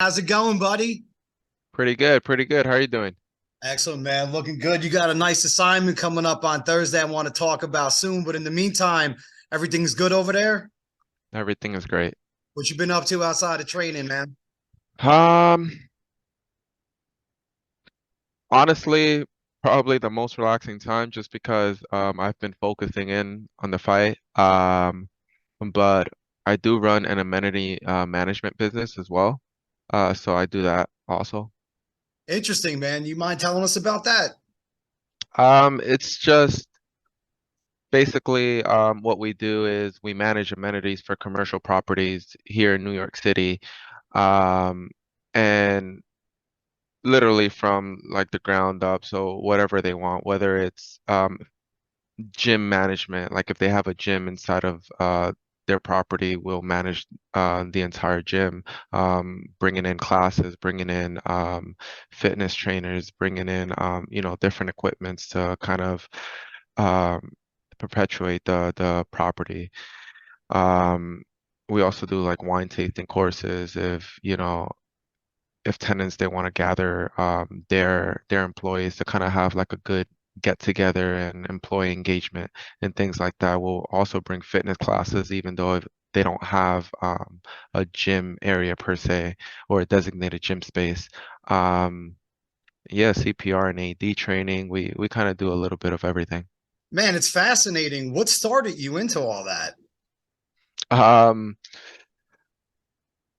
How's it going, buddy? Pretty good, pretty good. How are you doing? Excellent, man. Looking good. You got a nice assignment coming up on Thursday I want to talk about soon, but in the meantime, everything's good over there? Everything is great. What you been up to outside of training, man? Um, Honestly, probably the most relaxing time just because I've been focusing in on the fight. But I do run an amenity management business as well. So I do that also. Interesting, man. You mind telling us about that? It's just basically what we do is we manage amenities for commercial properties here in New York City. Um, and literally from like the ground up. So whatever they want, whether it's gym management, like if they have a gym inside of their property, we'll manage the entire gym, bringing in classes, bringing in fitness trainers, bringing in different equipments to kind of um, perpetuate the property. Um, we also do like wine tasting courses if tenants they want to gather their employees to kind of have like a good get together and employee engagement and things like that. We'll also bring fitness classes, even though if they don't have a gym area per se or a designated gym space. Um, yeah, CPR and AD training. We kind of do a little bit of everything. Man, it's fascinating. What started you into all that? Um,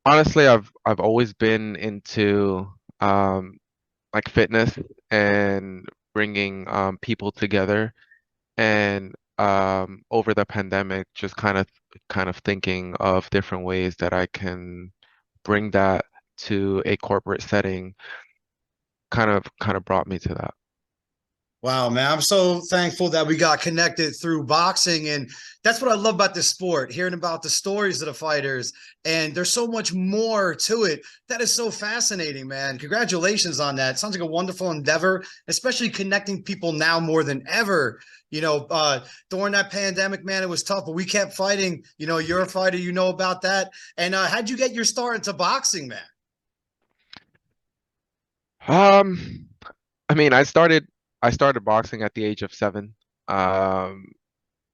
Honestly, I've always been into like fitness and bringing people together. And over the pandemic, just kind of thinking of different ways that I can bring that to a corporate setting, kind of brought me to that. Wow, man. I'm so thankful that we got connected through boxing. And that's what I love about this sport, hearing about the stories of the fighters. And there's so much more to it. That is so fascinating, man. Congratulations on that. Sounds like a wonderful endeavor, especially connecting people now more than ever. During that pandemic, man, it was tough, but we kept fighting. You're a fighter, you know about that. And how'd you get your start into boxing, man? Um, I mean, I started boxing at the age of 7. Um,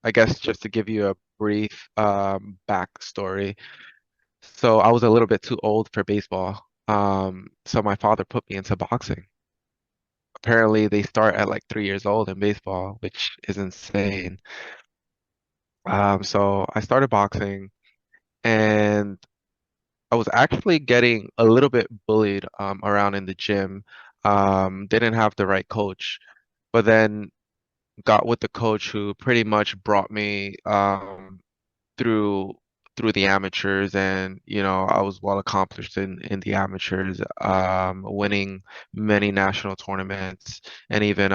I guess just to give you a brief backstory. So I was a little bit too old for baseball. So my father put me into boxing. Apparently they start at like 3 years old in baseball, which is insane. So I started boxing and I was actually getting a little bit bullied around in the gym. Didn't have the right coach, but then got with the coach who pretty much brought me through through the amateurs, and I was well accomplished in the amateurs, winning many national tournaments and even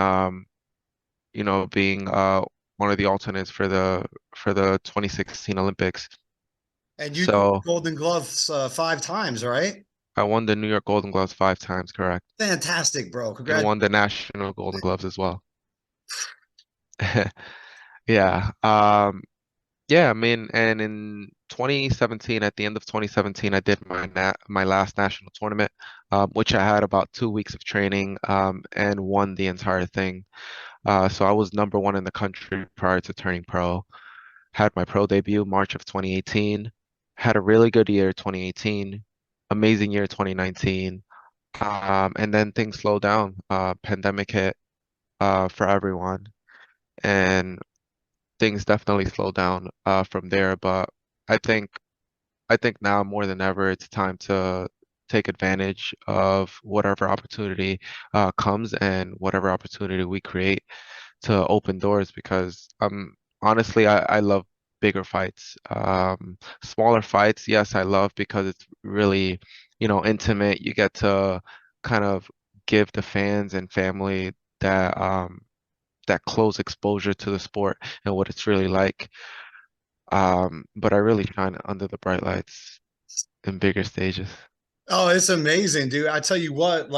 being one of the alternates for the 2016 Olympics. And you So Golden Gloves 5 times, right? I won the New York Golden Gloves 5 times, correct, Fantastic, bro. and Congrats. won the National Golden Gloves as well. Yeah. Yeah, I mean, and in 2017, at the end of 2017, I did my last national tournament, which I had about 2 weeks of training, and won the entire thing. So I was number one in the country prior to turning pro. Had my pro debut March of 2018. Had a really good year 2018, amazing year 2019. And then things slowed down. Pandemic hit for everyone, and things definitely slowed down from there. But I think I think now more than ever, it's time to take advantage of whatever opportunity comes and whatever opportunity we create to open doors because honestly I love bigger fights. Smaller fights, yes, I love because it's really, intimate. You get to kind of give the fans and family that close exposure to the sport and what it's really like. But I really shine under the bright lights in bigger stages. Oh, it's amazing, dude. I tell you what,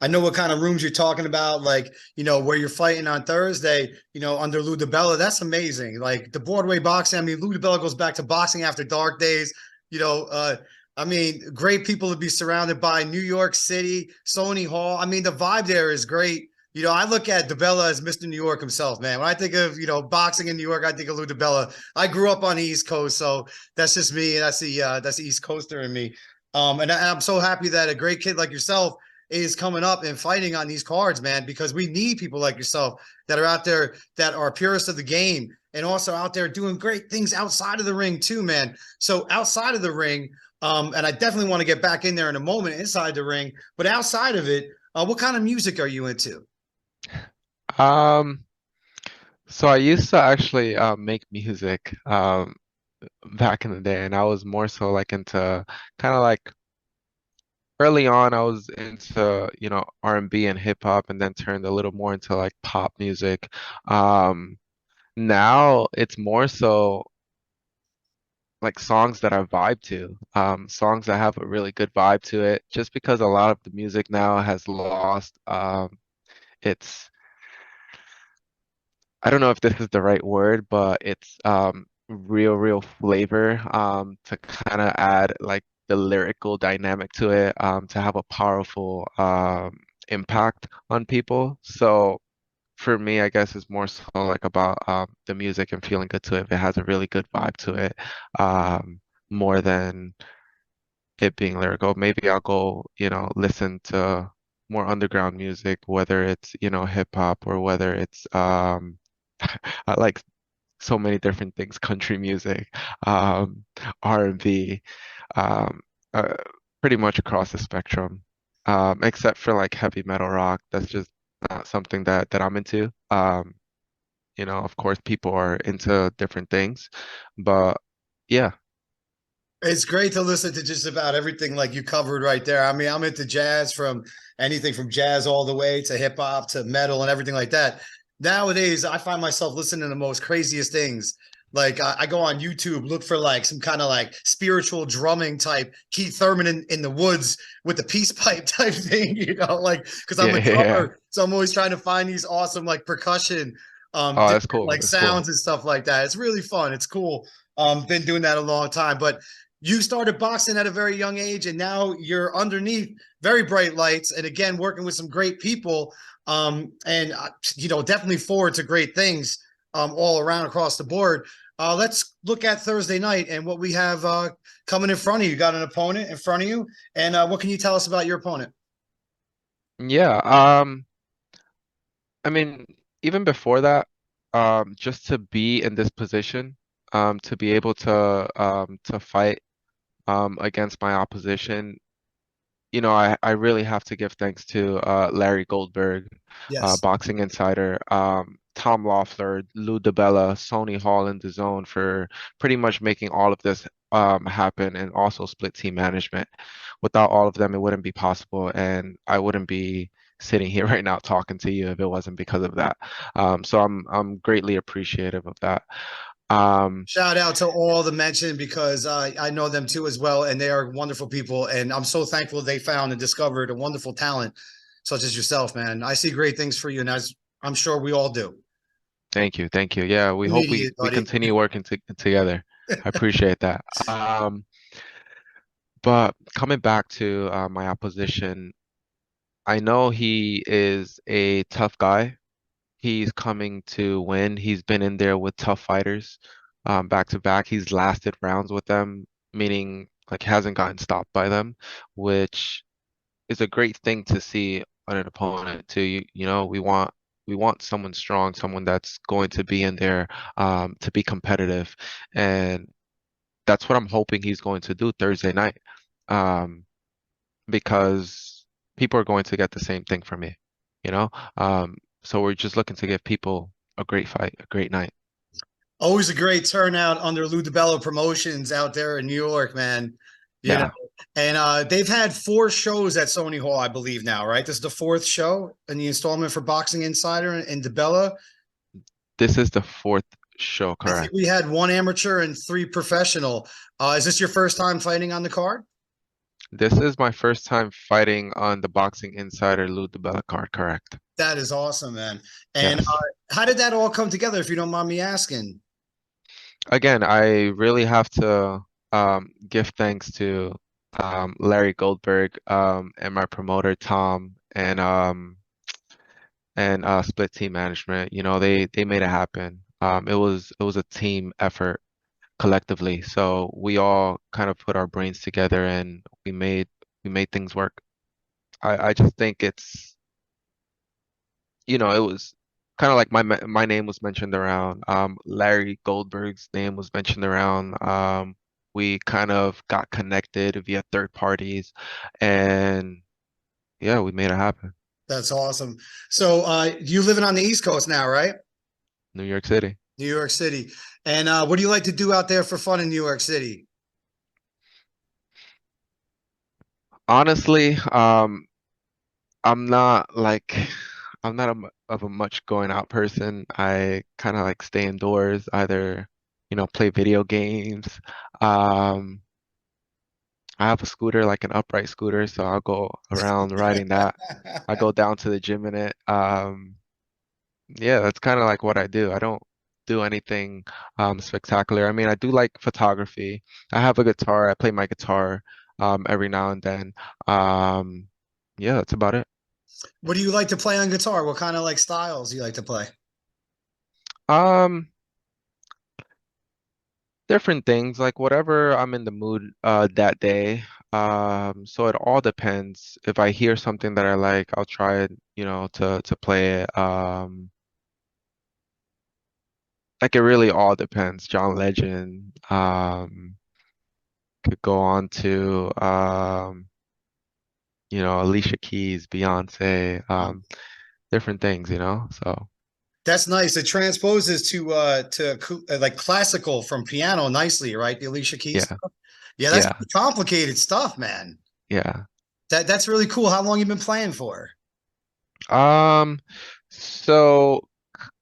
I know what kind of rooms you're talking about, where you're fighting on Thursday, under Lou DiBella. That's amazing. Like the Broadway boxing. I mean, Lou DiBella goes back to boxing after dark days. You know, uh, I mean, great people to be surrounded by. New York City, Sony Hall. I mean, the vibe there is great. You know, I look at DeBella as Mr. New York himself, man. When I think of, boxing in New York, I think of Lou DeBella. I grew up on the East Coast, so that's just me, and that's the East Coaster in me. And I'm so happy that a great kid like yourself is coming up and fighting on these cards, man, because we need people like yourself that are out there that are purists of the game and also out there doing great things outside of the ring too, man. So outside of the ring, and I definitely want to get back in there in a moment inside the ring. But outside of it, what kind of music are you into? Um, so I used to actually make music back in the day, and I was more so like into kind of like early on I was into, R&B and hip hop and then turned a little more into like pop music. Um, Now it's more so like songs that I vibe to, songs that have a really good vibe to it, just because a lot of the music now has lost its, I don't know if this is the right word, but it's real flavor to kind of add like the lyrical dynamic to it, to have a powerful impact on people. So for me, I guess it's more so like about the music and feeling good to it. If it has a really good vibe to it, um, more than it being lyrical. Maybe I'll go, listen to more underground music, whether it's, hip hop or whether it's I like so many different things, country music, um, R&B, um, uh, pretty much across the spectrum. Except for like heavy metal rock. That's just not something that I'm into. Of course, people are into different things, but yeah, It's great to listen to just about everything like you covered right there. I mean, I'm into jazz from anything from jazz all the way to hip hop to metal and everything like that. Nowadays, I find myself listening to the most craziest things. Like I go on YouTube, look for like some kind of like spiritual drumming type Keith Thurman in the woods with the peace pipe type thing, like because I'm yeah, a yeah, yeah. drummer, so I'm always trying to find these awesome like percussion, Oh, that's different cool. like That's cool. sounds and stuff like that. It's really fun. It's cool. Been doing that a long time, but you started boxing at a very young age and now you're underneath very bright lights and again working with some great people, and definitely forward to great things all around across the board. Let's look at Thursday night and what we have coming in front of you. You got an opponent in front of you, and what can you tell us about your opponent? Yeah. I mean, even before that, just to be in this position, to be able to fight against my opposition, I really have to give thanks to Larry Goldberg, Yes. Boxing Insider, Tom Loeffler, Lou DiBella, Sony Hall in the Zone for pretty much making all of this happen, and also Split Team Management. Without all of them, it wouldn't be possible, and I wouldn't be sitting here right now talking to you if it wasn't because of that. So I'm greatly appreciative of that. Um, Shout out to all the mentioned because I know them too as well, and they are wonderful people. And I'm so thankful they found and discovered a wonderful talent such as yourself, man. I see great things for you, and as I'm sure we all do. Thank you, thank you. Yeah, we hope we Immediate, we buddy. continue working together. I appreciate that. But coming back to my opposition, I know he is a tough guy. He's coming to win. He's been in there with tough fighters, back to back. He's lasted rounds with them, meaning like hasn't gotten stopped by them, which is a great thing to see on an opponent too. We want someone strong, someone that's going to be in there, to be competitive, and that's what I'm hoping he's going to do Thursday night. Um, because people are going to get the same thing from me, you know? So we're just looking to give people a great fight, a great night. Always a great turnout under Lou DiBello Promotions out there in New York, man. You know, Yeah, and they've had four shows at Sony Hall, I believe now, right? This is the fourth show in the installment for Boxing Insider and DiBella. this is the fourth show, I think correct? we had one amateur and three professional. Is this your first time fighting on the card? This is my first time fighting on the Boxing Insider Lou DiBella card, correct? That is awesome, man. And Yes. how did that all come together, if you don't mind me asking? Again, I really have to give thanks to. Larry Goldberg, and my promoter Tom, and split team management. You know, they made it happen. It was a team effort collectively. So we all kind of put our brains together and we made things work. I just think it's, it was kind of like my name was mentioned around. Larry Goldberg's name was mentioned around. We kind of got connected via third parties, and yeah, we made it happen. That's awesome. So you living on the East Coast now, right? New York City. New York City. And what do you like to do out there for fun in New York City? Honestly, I'm not like I'm not of a much going out person. I kind of like stay indoors, either, play video games. Um, I have a scooter, like an upright scooter, so I'll go around riding that. I go down to the gym in it. Yeah, that's kind of like what I do. I don't do anything spectacular. I mean, I do like photography. I have a guitar. I play my guitar every now and then. Um, yeah, that's about it. What do you like to play on guitar? What kind of like styles do you like to play? Um, Different things, like whatever I'm in the mood that day. So it all depends. If I hear something that I like, I'll try it, to play it. Like it really all depends. John Legend, could go on to Alicia Keys, Beyonce, different things, So That's nice. It transposes to like classical from piano nicely, right? The Alicia Keys yeah, stuff. Yeah, that's yeah, pretty complicated stuff, man. yeah. That's really cool. How long you been playing for? Um, so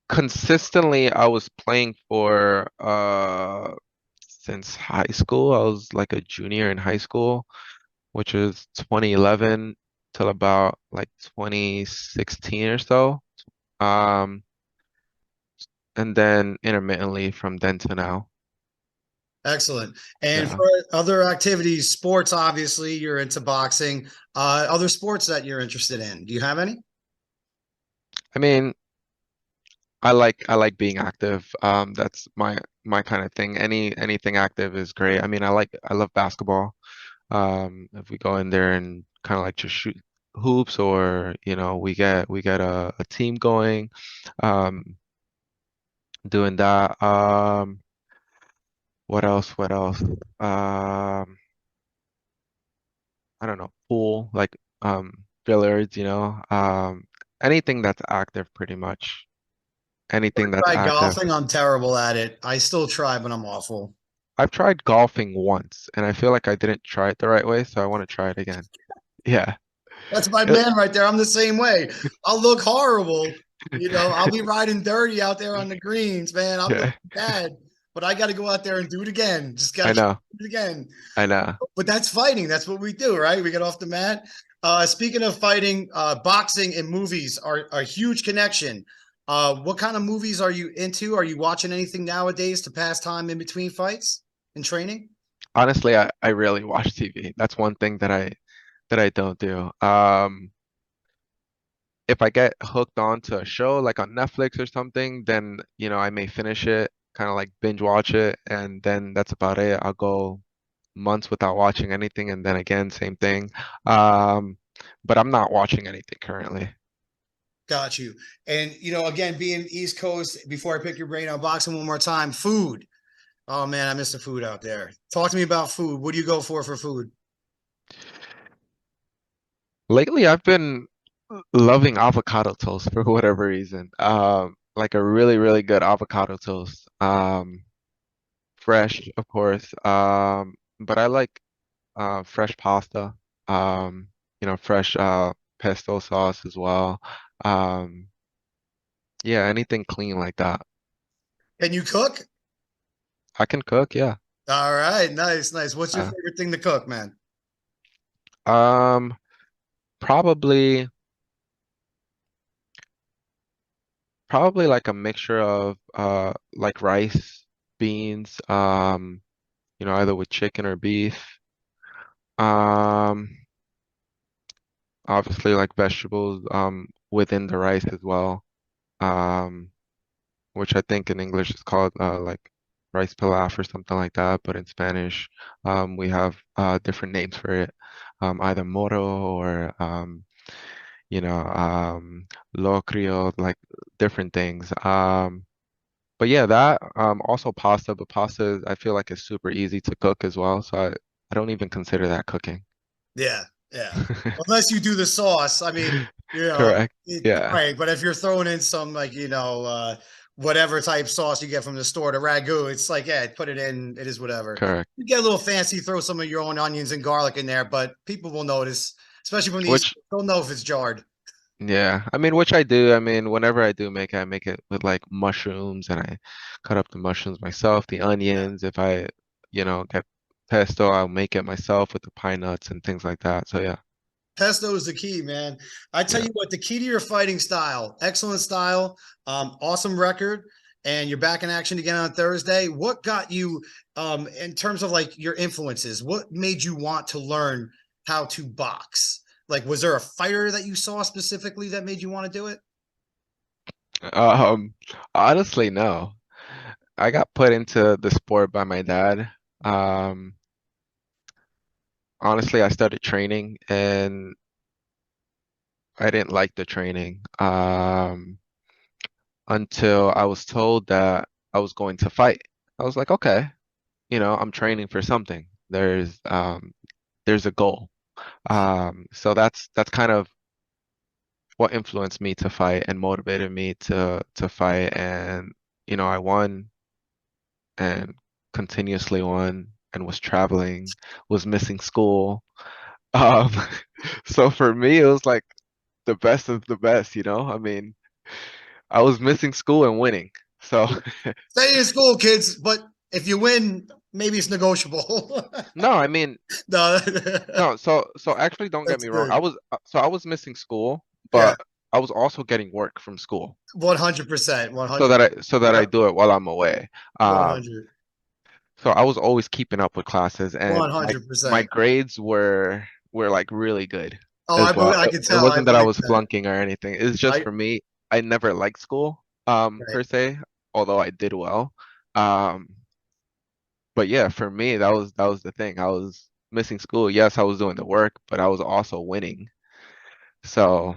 consistently I was playing for since high school. I was like a junior in high school, which is 2011 till about like 2016 or so. Um, and then intermittently from then to now. Excellent. And Yeah. for other activities, sports, obviously, you're into boxing. Other sports that you're interested in. Do you have any? I mean, I like being active. That's my kind of thing. Anything active is great. I mean, I love basketball. If we go in there and kind of like just shoot hoops, or we get a team going, um, doing that. What else? What else? I don't know, pool, like billiards, anything that's active pretty much. Ever Anything that's tried active. golfing? I'm terrible at it. I still try, but I'm awful. I've tried golfing once and I feel like I didn't try it the right way, so I want to try it again. Yeah. That's my It- man right there. I'm the same way. I'll look horrible. I'll be riding dirty out there on the greens, man. I'm looking Yeah. bad, but I got to go out there and do it again. Just got I to do know. it again. I know. But that's fighting. That's what we do, right? We get off the mat. Speaking of fighting, boxing and movies are a huge connection. What kind of movies are you into? Are you watching anything nowadays to pass time in between fights and training? Honestly, I rarely watch TV. That's one thing that I don't do. If I get hooked onto a show like on Netflix or something, then I may finish it, kind of like binge watch it, and then that's about it. I'll go months without watching anything, and then again, same thing. Um, but I'm not watching anything currently. Got you. And again, being East Coast, before I pick your brain on boxing one more time, food. Oh man, I miss the food out there. Talk to me about food. What do you go for food? Lately, I've been loving avocado toast for whatever reason. Like a really, really good avocado toast. Fresh, of course. But I like fresh pasta. Fresh pesto sauce as well. Um, yeah, anything clean like that. Can you cook? I can cook, yeah. All right, nice, nice. What's your Uh, favorite thing to cook, man? um, probably like a mixture of like rice, beans, either with chicken or beef. Um, Obviously like vegetables within the rice as well. Um, which I think in English is called like rice pilaf or something like that, but in Spanish we have different names for it. Either moro or you know, locrio, like different things. But yeah, that also pasta, but pasta I feel like is super easy to cook as well, so I don't even consider that cooking. Yeah, yeah. Unless you do the sauce. I mean, Correct. Yeah, right. But if you're throwing in some like, whatever type sauce you get from the store, the ragu, it's like, yeah, put it in, it is whatever. correct. You get a little fancy, throw some of your own onions and garlic in there, but people will notice, especially from the East Which Coast, they'll know if it's jarred. Yeah, I mean, which I do. I mean, whenever I do make it, I make it with like mushrooms and I cut up the mushrooms myself, the Yeah. onions. If I, get pesto, I'll make it myself with the pine nuts and things like that. So yeah, Pesto is the key, man. I tell yeah. you what, the key to your fighting style, excellent style, awesome record, and you're back in action again on Thursday. What got you, in terms of like your influences? What made you want to learn how to box? Like, was there a fighter that you saw specifically that made you want to do it? Um, Honestly, no. I got put into the sport by my dad. Um, Honestly, I started training and I didn't like the training. Until I was told that I was going to fight. I was like, okay. I'm training for something. There's a goal. So that's kind of what influenced me to fight and motivated me to fight. And I won and continuously won and was traveling, was missing school. Um, so for me, it was like the best of the best. I mean, I was missing school and winning. So Stay in school, kids, but if you win, maybe it's negotiable. no, I mean, No, no, so actually don't get that's me wrong. good. I was missing school, Yeah, but I was also getting work from school 100%, so 100. that I Yep, do it while I'm away. Um 100. so I was always keeping up with classes and my 100%. grades were like really good Oh, as well. I It, can it tell. I wasn't that I believe was that. flunking or anything. It's just I for me, I never liked school right. per se, although I did well. Um but yeah, for me that was the thing. I was missing school. Yes, I was doing the work, but I was also winning. So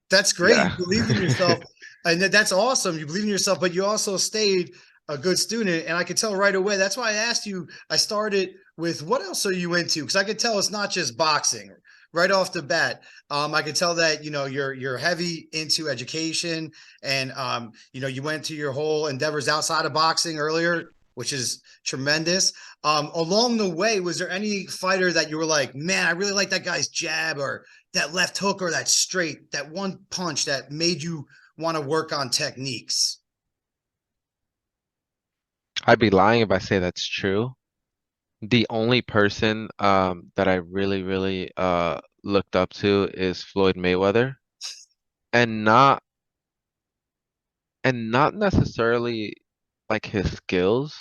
That's great. You yeah. believed in yourself, and that's awesome. You believe in yourself, but you also stayed a good student. And I could tell right away. That's why I asked you. I started with what else are you into? Because I could tell it's not just boxing right off the bat. I could tell that you're heavy into education, and you went to your whole endeavors outside of boxing earlier, which is tremendous. Along the way, was there any fighter that you were like, man, I really like that guy's jab, or that left hook, or that straight, that one punch that made you want to work on techniques? I'd be lying if I say that's true. The only person that I really, really looked up to is Floyd Mayweather. And not necessarily like his skills,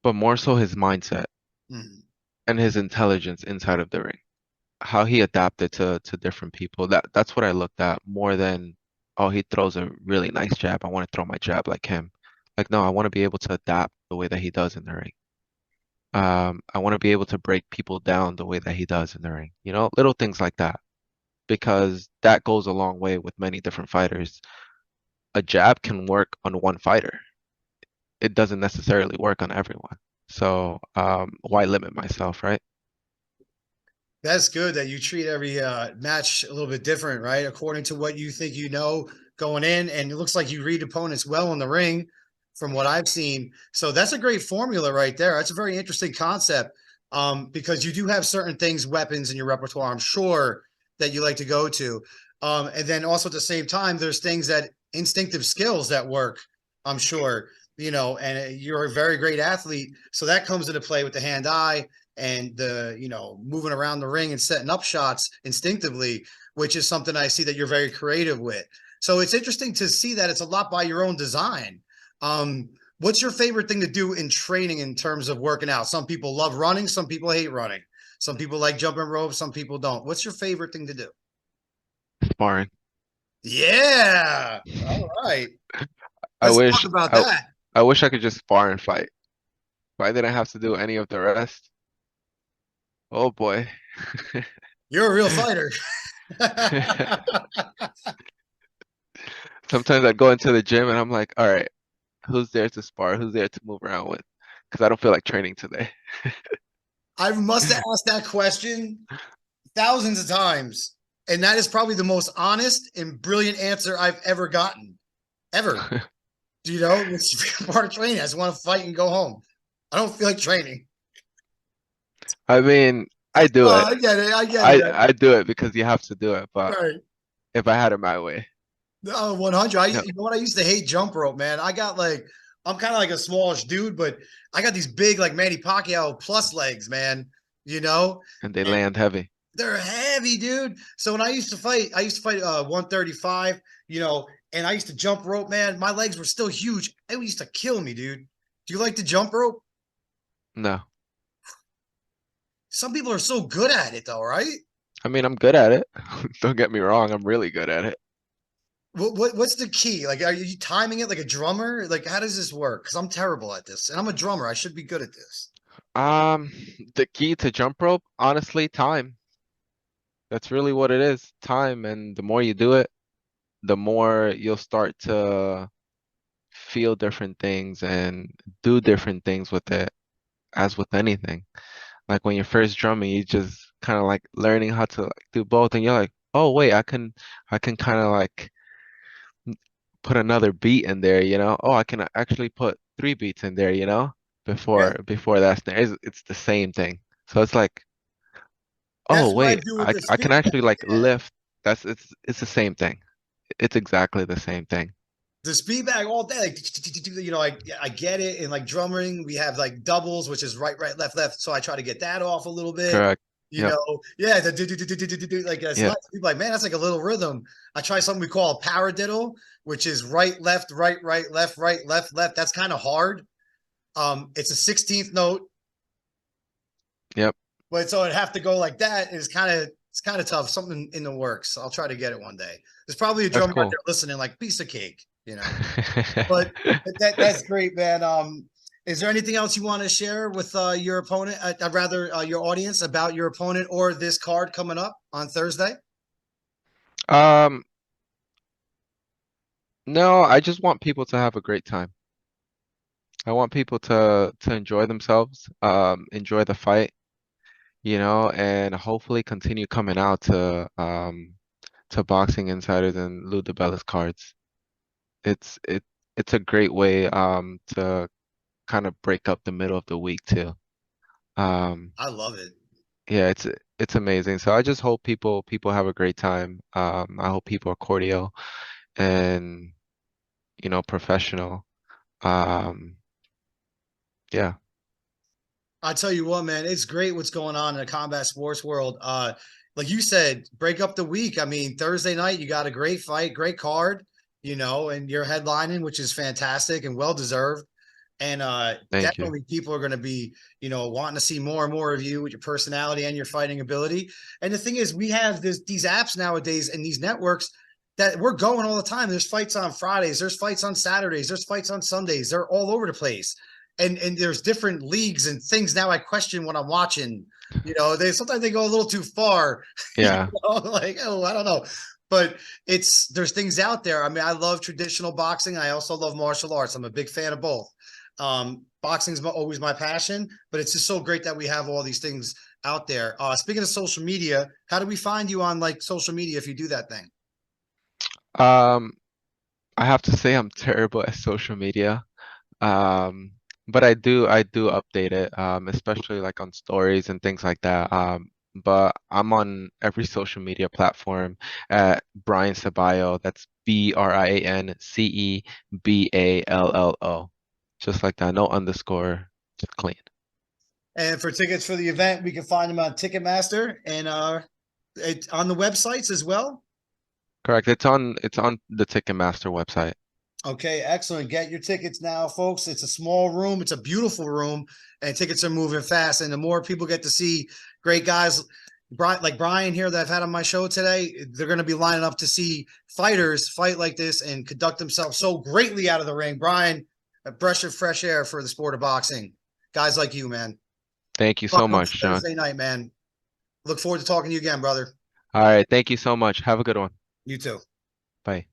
but more so his mindset Mhm. and his intelligence inside of the ring. How he adapted to different people. That's what I looked at more than, oh, he throws a really nice jab. I want to throw my jab like him. Like, no, I want to be able to adapt the way that he does in the ring. I want to be able to break people down the way that he does in the ring. Little things like that, because that goes a long way with many different fighters. A jab can work on one fighter. It doesn't necessarily work on everyone. So, why limit myself, right? That's good that you treat every match a little bit different, right? According to what you think going in. And it looks like you read opponents well in the ring from what I've seen. So that's a great formula right there. That's a very interesting concept, because you do have certain things, weapons in your repertoire, I'm sure, that you like to go to. And then also at the same time, there's things that instinctive skills that work, I'm sure, and you're a very great athlete. So that comes into play with the hand eye and the moving around the ring and setting up shots instinctively, which is something I see that you're very creative with. So it's interesting to see that it's a lot by your own design. um What's your favorite thing to do in training in terms of working out? Some people love running, some people hate running. Some people like jumping ropes, some people don't. What's your favorite thing to do? Sparring. Yeah. All right. I Let's talk wish about I that. I wish I could just spar and fight. If I didn't have to do any of the rest. Oh boy. You're a real fighter. Sometimes I go into the gym and I'm like, all right, who's there to spar? Who's there to move around with? Because I don't feel like training today. I must have asked that question thousands of times. And that is probably the most honest and brilliant answer I've ever gotten. Ever. You know, it's part of training. I just want to fight and go home. I don't feel like training. I mean, I do Oh, it. I get it. I get it. I do it because you have to do it. But Right. if I had it my way, No, 100. yeah. You know what? I used to hate jump rope, man. I'm kind of like a smallish dude, but I got these big, like Manny Pacquiao plus legs, man. You know, And they and land heavy. they're heavy, dude. So when I used to fight 135, and I used to jump rope, man. My legs were still huge. It used to kill me, dude. Do you like to jump rope? No. Some people are so good at it, though, right? I mean, I'm good at it. Don't get me wrong, I'm really good at it. What's the key? Like, are you timing it like a drummer? Like, how does this work? Because I'm terrible at this, and I'm a drummer. I should be good at this. Um, the key to jump rope, honestly, time. That's really what it is. Time. And the more you do it, the more you'll start to feel different things and do different things with it, as with anything. Like when you're first drumming, you just kind of like learning how to like do both, and you're like, oh wait, I can kind of like put another beat in there, you know? Oh, I can actually put three beats in there, you know? Yeah, Before that snare. It's the same thing. So it's like, oh that's what I wait, do with the I speed. can actually like Yeah, lift. It's the same thing. It's exactly the same thing. the speed bag all day. Like, I get it. And like drumming, we have like doubles, which is right, right, left, left. So I try to get that off a little bit. Correct. Yep. Yeah, the do, like it's Yeah. not people like, man, that's like a little rhythm. I try something we call a paradiddle, which is right, left, right, left, right, left, left. That's kind of hard. It's a 16th note, Yep. but so I'd have to go like that. It's kind of tough. Something in the works. I'll try to get it one day. There's probably a That's drummer out cool. there listening, like piece of cake. But that's great, man. Is there anything else you want to share with your opponent? I'd rather your audience about your opponent or this card coming up on Thursday. Um, no, I just want people to have a great time. I want people to enjoy themselves, enjoy the fight, you know, and hopefully continue coming out to Boxing Insiders and Lou DiBella's cards. It's it it's a great way to kind of break up the middle of the week too. Um, I love it. yeah, it's amazing. So I just hope people have a great time. I hope people are cordial and professional. Um, yeah, I tell you what, man, it's great what's going on in the combat sports world. Like you said, break up the week. I mean, Thursday night, you got a great fight, great card, and you're headlining, which is fantastic and well deserved. And thank you. definitely people are going to be, wanting to see more and more of you with your personality and your fighting ability. And the thing is, we have these apps nowadays and these networks that we're going all the time. There's fights on Fridays, there's fights on Saturdays, there's fights on Sundays. They're all over the place. And there's different leagues and things now I question when I'm watching. They sometimes they go a little too far. Yeah, Like, oh, I don't know. But there's things out there. I mean, I love traditional boxing. I also love martial arts. I'm a big fan of both. Boxing's always my passion, but it's just so great that we have all these things out there. Speaking of social media, how do we find you on like social media if you do that thing? um, I have to say I'm terrible at social media. Um, but I do update it, especially like on stories and things like that. But I'm on every social media platform at Brian Ceballo. That's BrianCeballO. Just like that, no underscore, just clean. And for tickets for the event, we can find them on Ticketmaster and on the websites as well. Correct. It's on the Ticketmaster website. Okay, excellent. Get your tickets now, folks. It's a small room. It's a beautiful room, and tickets are moving fast. And the more people get to see great guys, like Brian here that I've had on my show today, they're going to be lining up to see fighters fight like this and conduct themselves so greatly out of the ring. Brian, a breath of fresh air for the sport of boxing. Guys like you, man. Thank you Luck so on much, John. Thursday night, man. Look forward to talking to you again, brother. All right, thank you so much. Have a good one. You too. Bye.